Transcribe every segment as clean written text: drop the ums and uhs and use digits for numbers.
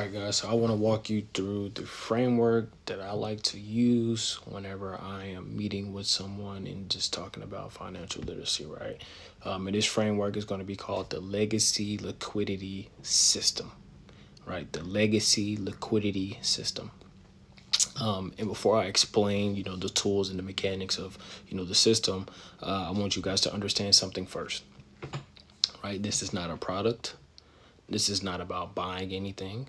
Alright guys, so I want to walk you through the framework that I like to use whenever I am meeting with someone and just talking about financial literacy, right? And this framework is going to be called the Legacy Liquidity System, right? The Legacy Liquidity System. And before I explain, the tools and the mechanics of, the system, I want you guys to understand something first, right? This is not a product. This is not about buying anything.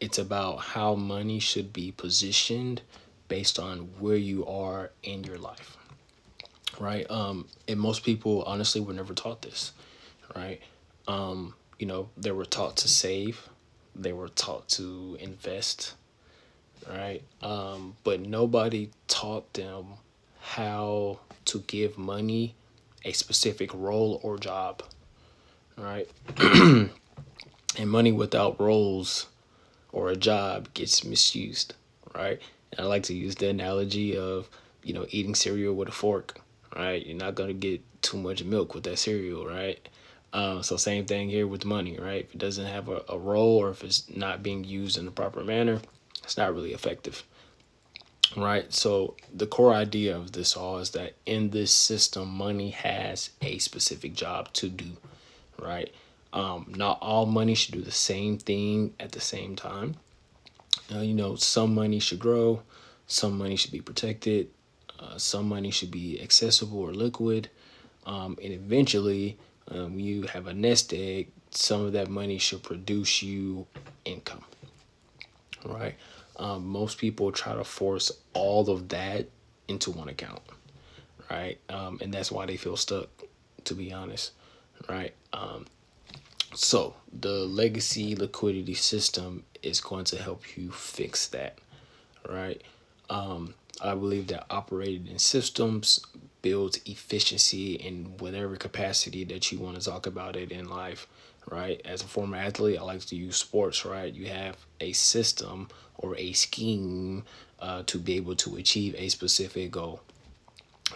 It's about how money should be positioned based on where you are in your life, right? And most people, honestly, were never taught this, right? They were taught to save, they were taught to invest, right? But nobody taught them how to give money a specific role or job, right? And money without roles or a job gets misused, right? And I like to use the analogy of, eating cereal with a fork, right? You're not going to get too much milk with that cereal, right? So same thing here with money, right? If it doesn't have a role or if it's not being used in the proper manner, it's not really effective, right? So the core idea of this all is that in this system, money has a specific job to do, right? Not all money should do the same thing at the same time. Some money should grow, some money should be protected, some money should be accessible or liquid, and eventually, you have a nest egg. Some of that money should produce you income, right? Most people try to force all of that into one account, right? And that's why they feel stuck, to be honest, right? So the legacy liquidity system is going to help you fix that, right? I believe that operating in systems builds efficiency in whatever capacity that you want to talk about it in life, right? As a former athlete, I like to use sports, right? You have a system or a scheme to be able to achieve a specific goal,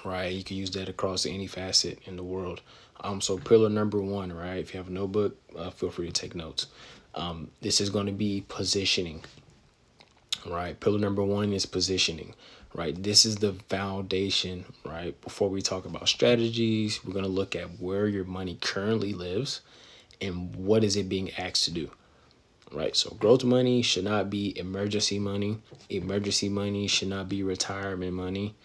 right? You can use that across any facet in the world. So pillar number one, right? If you have a notebook, feel free to take notes. This is going to be positioning, right? Pillar number one is positioning, right? This is the foundation, right? Before we talk about strategies, we're going to look at where your money currently lives and what is it being asked to do, right? So growth money should not be emergency money. Emergency money should not be retirement money.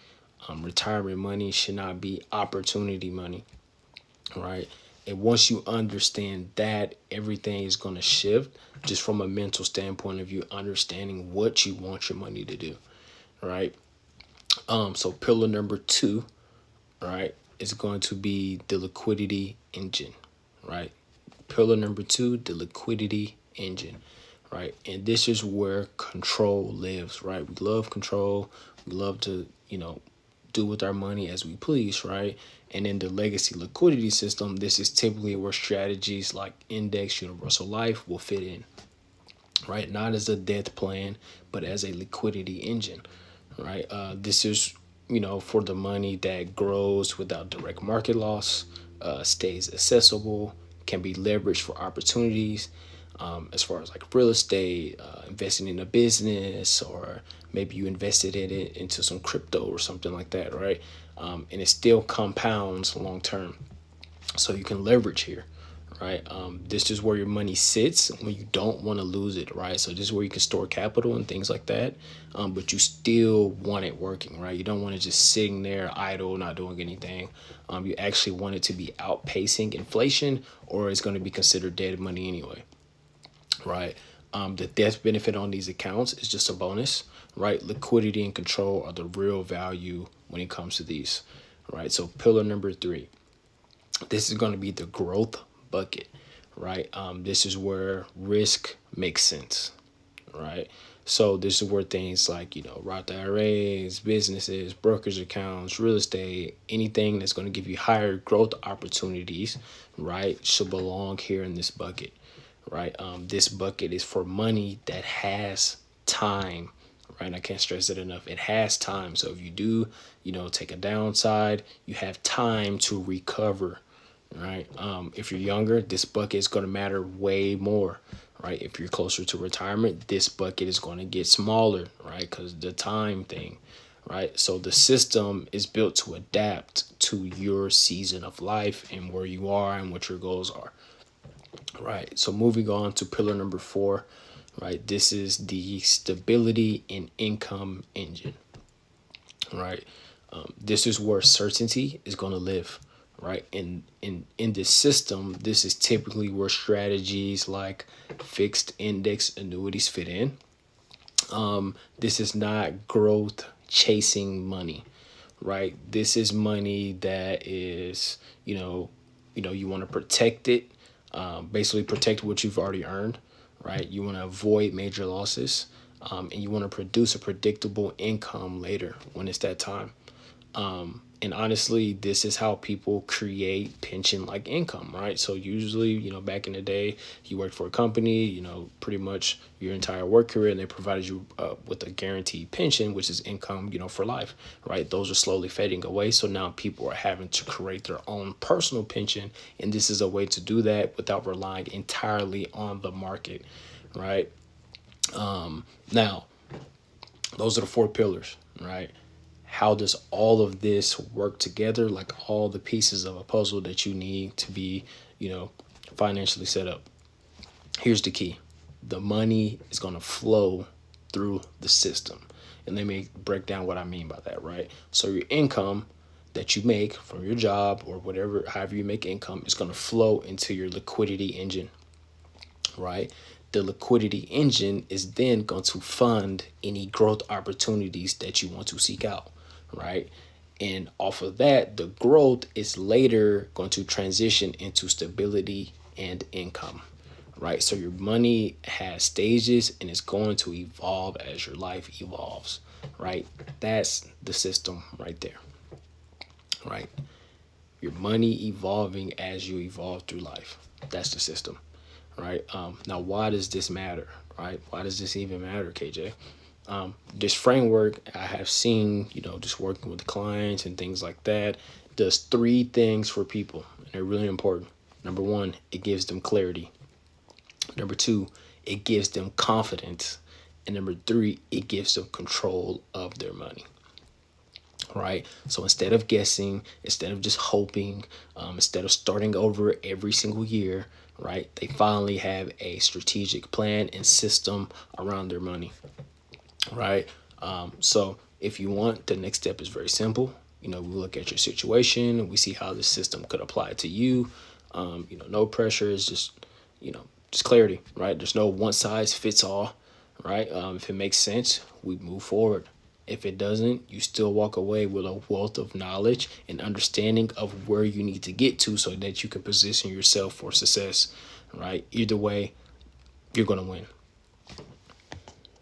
Retirement money should not be opportunity money, right? And once you understand that, everything is going to shift just from a mental standpoint of you understanding what you want your money to do, right? So pillar number two, right, is going to be the liquidity engine, right? Pillar number two, the liquidity engine, right? And this is where control lives, right? We love control. We love to, do with our money as we please, right? And in the legacy liquidity system, this is typically where strategies like index universal life will fit in, right? Not as a death plan, but as a liquidity engine, right? This is, for the money that grows without direct market loss, stays accessible, can be leveraged for opportunities, as far as like real estate, investing in a business, or maybe you invested in it into some crypto or something like that, right? And it still compounds long term. So you can leverage here, right? This is where your money sits when you don't want to lose it, right? So this is where you can store capital and things like that, but you still want it working, right? You don't want it just sitting there idle, not doing anything. You actually want it to be outpacing inflation, or it's going to be considered dead money anyway, right? The death benefit on these accounts is just a bonus, right? Liquidity and control are the real value when it comes to these, right? So pillar number three, this is going to be the growth bucket, right? This is where risk makes sense, right? So this is where things like, Roth IRAs, businesses, brokerage accounts, real estate, anything that's going to give you higher growth opportunities, right, should belong here in this bucket, right? This bucket is for money that has time, right? I can't stress it enough. It has time. So if you do, take a downside, you have time to recover, right? If you're younger, this bucket is going to matter way more, right? If you're closer to retirement, this bucket is going to get smaller, right? Because the time thing, right? So the system is built to adapt to your season of life and where you are and what your goals are, right? So moving on to pillar number 4, right? This is the stability and income engine, right? This is where certainty is going to live, right? In this system, this is typically where strategies like fixed index annuities fit in. This is not growth chasing money, right? This is money that is, you want to protect it, basically protect what you've already earned, right? You want to avoid major losses, and you want to produce a predictable income later when it's that time. And honestly, this is how people create pension like income, right? So usually, back in the day, you worked for a company, pretty much your entire work career, and they provided you with a guaranteed pension, which is income, for life, right? Those are slowly fading away. So now people are having to create their own personal pension. And this is a way to do that without relying entirely on the market, right? Now, those are the 4 pillars, right? How does all of this work together, like all the pieces of a puzzle that you need to be, financially set up? Here's the key. The money is going to flow through the system. And let me break down what I mean by that, right? So your income that you make from your job or whatever, however you make income, is going to flow into your liquidity engine, right? The liquidity engine is then going to fund any growth opportunities that you want to seek out, right? And off of that, the growth is later going to transition into stability and income, right? So your money has stages and it's going to evolve as your life evolves, right? That's the system right there, right? Your money evolving as you evolve through life. That's the system, right? Now, why does this matter, right? Why does this even matter, KJ? This framework I have seen, just working with clients and things like that, does 3 things for people, and they're really important. Number 1, it gives them clarity. Number 2, it gives them confidence. And number 3, it gives them control of their money, right? So instead of guessing, instead of just hoping, instead of starting over every single year, right, they finally have a strategic plan and system around their money, right? So if you want, the next step is very simple. We look at your situation, we see how the system could apply to you. No pressure, is just clarity, right? There's no one size fits all, right? If it makes sense, we move forward. If it doesn't, you still walk away with a wealth of knowledge and understanding of where you need to get to so that you can position yourself for success, right? Either way, you're going to win.